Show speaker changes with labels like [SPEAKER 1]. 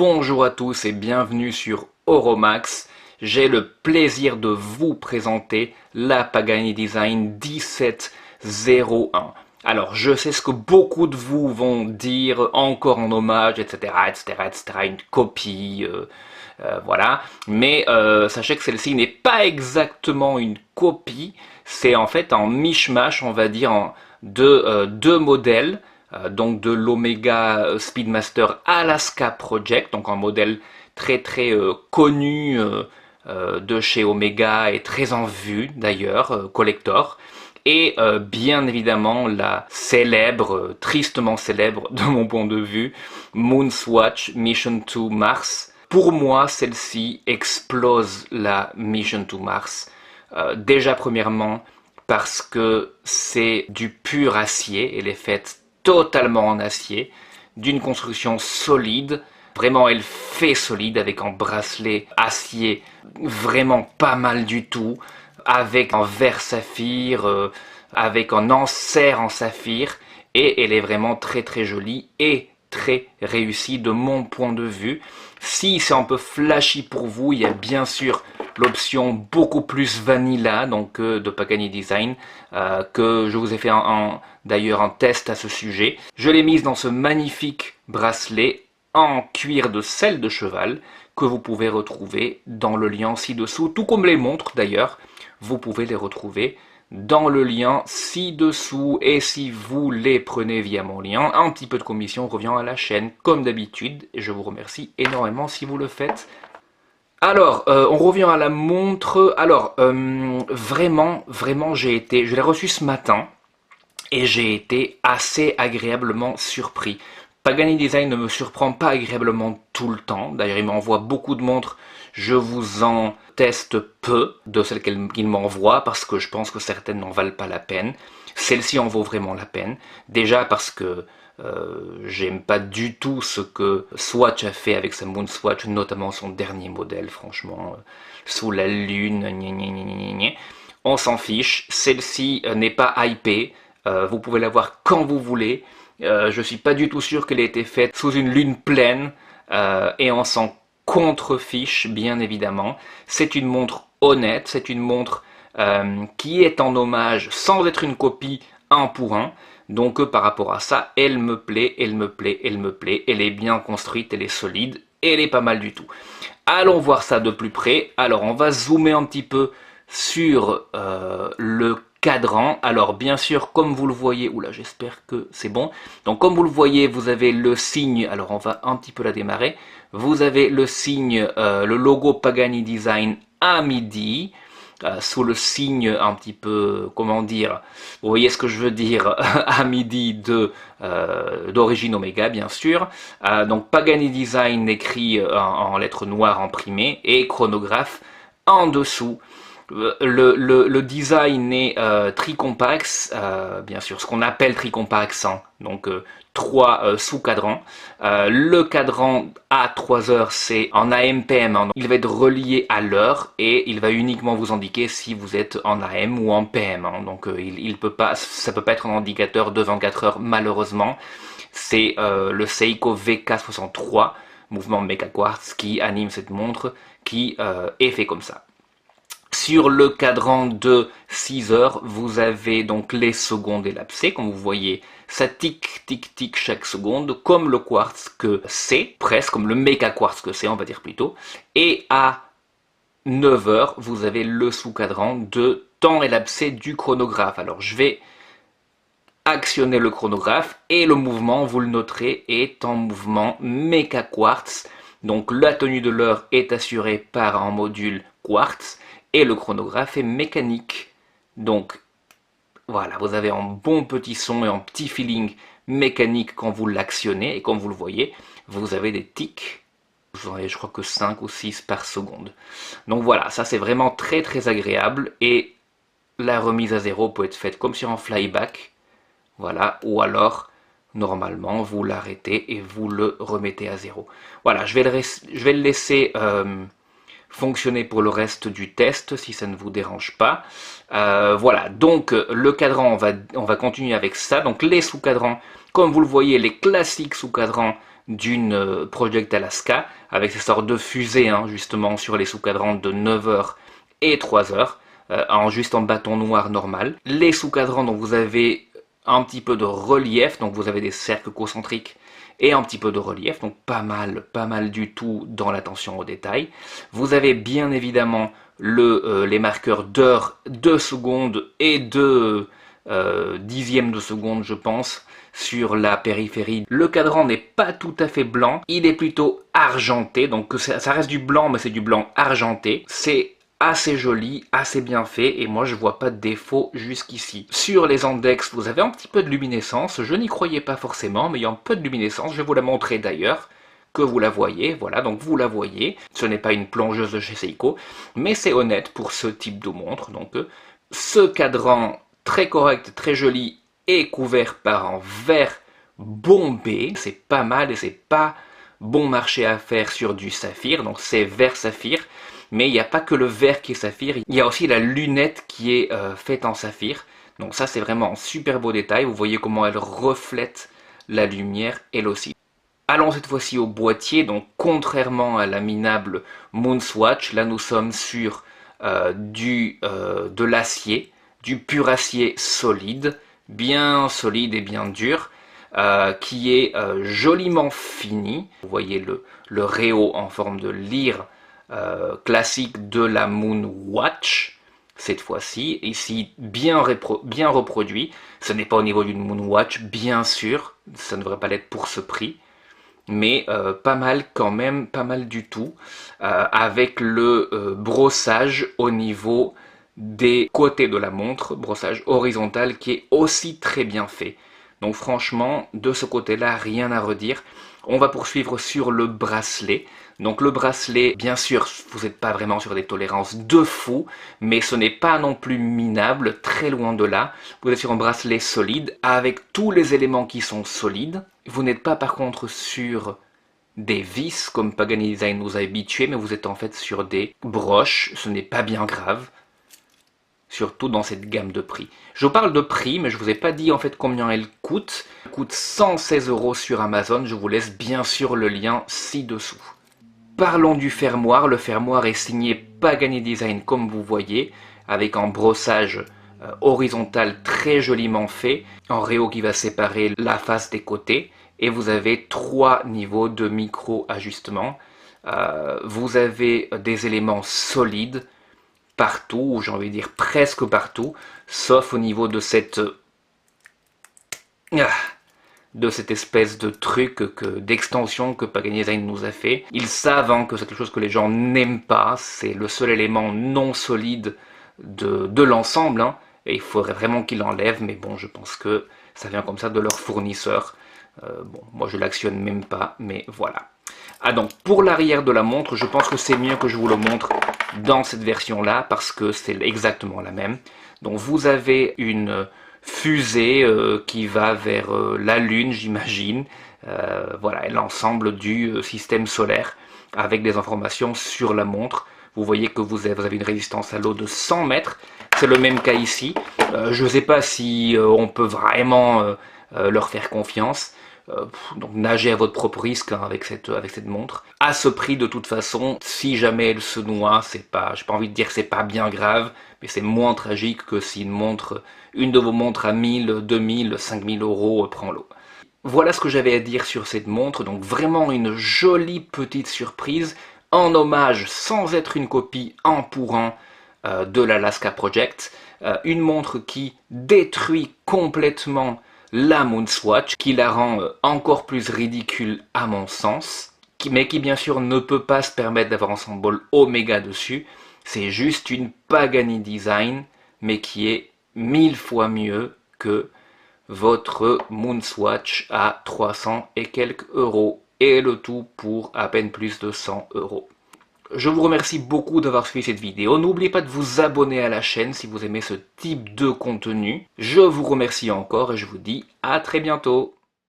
[SPEAKER 1] Bonjour à tous et bienvenue sur Oromax. J'ai le plaisir de vous présenter la Pagani Design 1701. Alors, je sais ce que beaucoup de vous vont dire, encore en hommage, etc., etc., etc., une copie, voilà. Mais sachez que celle-ci n'est pas exactement une copie, c'est en fait un mishmash, on va dire, de deux modèles, donc de l'Omega Speedmaster Alaska Project, donc un modèle très connu de chez Omega et très en vue d'ailleurs, collector. Et bien évidemment la célèbre, tristement célèbre de mon point de vue, Moonswatch Mission to Mars. Pour moi, celle-ci explose la Mission to Mars. Déjà premièrement, parce que c'est du pur acier, elle est faite totalement en acier, d'une construction solide. Vraiment, elle fait solide avec un bracelet acier vraiment pas mal du tout, avec un verre saphir, avec un enserre en saphir, et elle est vraiment très jolie et très réussie de mon point de vue. Si c'est un peu flashy pour vous, il y a bien sûr l'option beaucoup plus vanilla donc de Pagani Design que je vous ai fait d'ailleurs un test à ce sujet. Je l'ai mise dans ce magnifique bracelet en cuir de selle de cheval que vous pouvez retrouver dans le lien ci-dessous, tout comme les montres d'ailleurs, vous pouvez les retrouver dans le lien ci-dessous, et si vous les prenez via mon lien, un petit peu de commission revient à la chaîne comme d'habitude, et je vous remercie énormément si vous le faites. Alors, on revient à la montre. Alors, vraiment, je l'ai reçue ce matin, et j'ai été assez agréablement surpris. Pagani Design ne me surprend pas agréablement tout le temps. D'ailleurs, il m'envoie beaucoup de montres. Je vous en teste peu de celles qu'il m'envoie parce que je pense que certaines n'en valent pas la peine. Celle-ci en vaut vraiment la peine. Déjà parce que j'aime pas du tout ce que Swatch a fait avec sa Moonswatch, notamment son dernier modèle, franchement, sous la lune, on s'en fiche. Celle-ci n'est pas hypée. Vous pouvez l'avoir quand vous voulez. Je suis pas du tout sûr qu'elle ait été faite sous une lune pleine et on s'en contrefiche bien évidemment. C'est une montre honnête, c'est une montre qui est en hommage sans être une copie un pour un. Donc par rapport à ça, elle me plaît, elle me plaît, elle me plaît. Elle est bien construite, elle est solide, elle est pas mal du tout. Allons voir ça de plus près. Alors on va zoomer un petit peu sur le cadran. Alors bien sûr, comme vous le voyez, oula, j'espère que c'est bon. Donc comme vous le voyez, vous avez le signe, alors on va un petit peu la démarrer. Vous avez le signe, le logo Pagani Design à midi, sous le signe un petit peu, comment dire, vous voyez ce que je veux dire, à midi d'origine Omega, bien sûr. Donc Pagani Design écrit en lettres noires imprimées et chronographe en dessous. Le design est tricompax, bien sûr, ce qu'on appelle tricompax, hein, donc trois sous-cadrans. Le cadran à 3 heures, c'est en AM/PM, hein, il va être relié à l'heure et il va uniquement vous indiquer si vous êtes en AM ou en PM. Hein, donc il peut pas, ça peut pas être un indicateur de 24 heures malheureusement. C'est le Seiko VK63, mouvement Mecha Quartz, qui anime cette montre, qui est fait comme ça. Sur le cadran de 6 heures, vous avez donc les secondes élapsées. Comme vous voyez, ça tic, tic, tic chaque seconde, comme le quartz que c'est, presque comme le méga quartz que c'est, on va dire plutôt. Et à 9 heures, vous avez le sous-cadran de temps élapsé du chronographe. Alors, je vais actionner le chronographe et le mouvement, vous le noterez, est en mouvement méga quartz. Donc, la tenue de l'heure est assurée par un module quartz. Et le chronographe est mécanique. Donc voilà, vous avez un bon petit son et un petit feeling mécanique quand vous l'actionnez. Et comme vous le voyez, vous avez des tics. Vous en avez, je crois que 5 ou 6 par seconde. Donc voilà, ça c'est vraiment très agréable. Et la remise à zéro peut être faite comme sur un flyback. Voilà, ou alors normalement vous l'arrêtez et vous le remettez à zéro. Voilà, je vais le laisser fonctionner pour le reste du test si ça ne vous dérange pas. Voilà, donc le cadran, on va continuer avec ça. Donc les sous-cadrans, comme vous le voyez, les classiques sous-cadrans d'une Project Alaska, avec ces sortes de fusées, hein, justement, sur les sous-cadrans de 9 heures et 3 heures, juste en bâton noir normal. Les sous-cadrans, donc vous avez un petit peu de relief, donc vous avez des cercles concentriques et un petit peu de relief, donc pas mal du tout dans l'attention au détail. Vous avez bien évidemment les marqueurs d'heure, de secondes et de dixièmes de seconde, je pense, sur la périphérie. Le cadran n'est pas tout à fait blanc, il est plutôt argenté, donc ça reste du blanc, mais c'est du blanc argenté. C'est assez joli, assez bien fait, et moi je vois pas de défaut jusqu'ici. Sur les index, vous avez un petit peu de luminescence, je n'y croyais pas forcément, mais il y a un peu de luminescence, je vais vous la montrer d'ailleurs, que vous la voyez, voilà, donc vous la voyez, ce n'est pas une plongeuse de chez Seiko, mais c'est honnête pour ce type de montre, donc ce cadran très correct, très joli, est couvert par un verre bombé, c'est pas mal et c'est pas bon marché à faire sur du saphir, donc c'est verre saphir. Mais il n'y a pas que le verre qui est saphir, il y a aussi la lunette qui est faite en saphir. Donc ça c'est vraiment un super beau détail, vous voyez comment elle reflète la lumière elle aussi. Allons cette fois-ci au boîtier, donc contrairement à la minable Moonswatch, là nous sommes sur de l'acier, du pur acier solide, bien solide et bien dur, qui est joliment fini. Vous voyez le réo en forme de lyre classique de la Moonwatch, cette fois-ci, ici bien reproduit. Ce n'est pas au niveau d'une Moonwatch, bien sûr, ça ne devrait pas l'être pour ce prix, mais pas mal quand même, pas mal du tout, avec le brossage au niveau des côtés de la montre, brossage horizontal qui est aussi très bien fait. Donc franchement, de ce côté-là, rien à redire. On va poursuivre sur le bracelet. Donc le bracelet, bien sûr, vous n'êtes pas vraiment sur des tolérances de fou, mais ce n'est pas non plus minable, très loin de là. Vous êtes sur un bracelet solide, avec tous les éléments qui sont solides. Vous n'êtes pas par contre sur des vis, comme Pagani Design nous a habitués, mais vous êtes en fait sur des broches, ce n'est pas bien grave. Surtout dans cette gamme de prix. Je vous parle de prix, mais je ne vous ai pas dit en fait combien elle coûte. Elle coûte 116 € sur Amazon, je vous laisse bien sûr le lien ci-dessous. Parlons du fermoir, le fermoir est signé Pagani Design comme vous voyez, avec un brossage horizontal très joliment fait, un réo qui va séparer la face des côtés, et vous avez 3 niveaux de micro-ajustement. Vous avez des éléments solides, partout, ou j'ai envie de dire presque partout, sauf au niveau de cette espèce de truc d'extension que Pagani Design nous a fait. Ils savent hein, que c'est quelque chose que les gens n'aiment pas, c'est le seul élément non solide de l'ensemble, hein, et il faudrait vraiment qu'ils l'enlèvent, mais bon, je pense que ça vient comme ça de leur fournisseur. Bon, moi je l'actionne même pas, mais voilà. Ah donc, pour l'arrière de la montre, je pense que c'est mieux que je vous le montre dans cette version-là, parce que c'est exactement la même. Donc vous avez une fusée qui va vers la Lune, j'imagine. Voilà, l'ensemble du système solaire, avec des informations sur la montre. Vous voyez que vous avez une résistance à l'eau de 100 mètres. C'est le même cas ici. Je ne sais pas si on peut vraiment leur faire confiance. Donc nagez à votre propre risque hein, avec cette montre. À ce prix de toute façon, si jamais elle se noie, c'est pas, j'ai pas envie de dire que c'est pas bien grave, mais c'est moins tragique que si une de vos montres à 1000, 2000, 5000 € prend l'eau. Voilà ce que j'avais à dire sur cette montre, donc vraiment une jolie petite surprise, en hommage sans être une copie en pour un de l'Alaska Project, une montre qui détruit complètement la Moonswatch, qui la rend encore plus ridicule à mon sens, mais qui bien sûr ne peut pas se permettre d'avoir un symbole Oméga dessus. C'est juste une Pagani Design, mais qui est 1000 fois mieux que votre Moonswatch à 300 et quelques euros, et le tout pour à peine plus de 100 €. Je vous remercie beaucoup d'avoir suivi cette vidéo. N'oubliez pas de vous abonner à la chaîne si vous aimez ce type de contenu. Je vous remercie encore et je vous dis à très bientôt.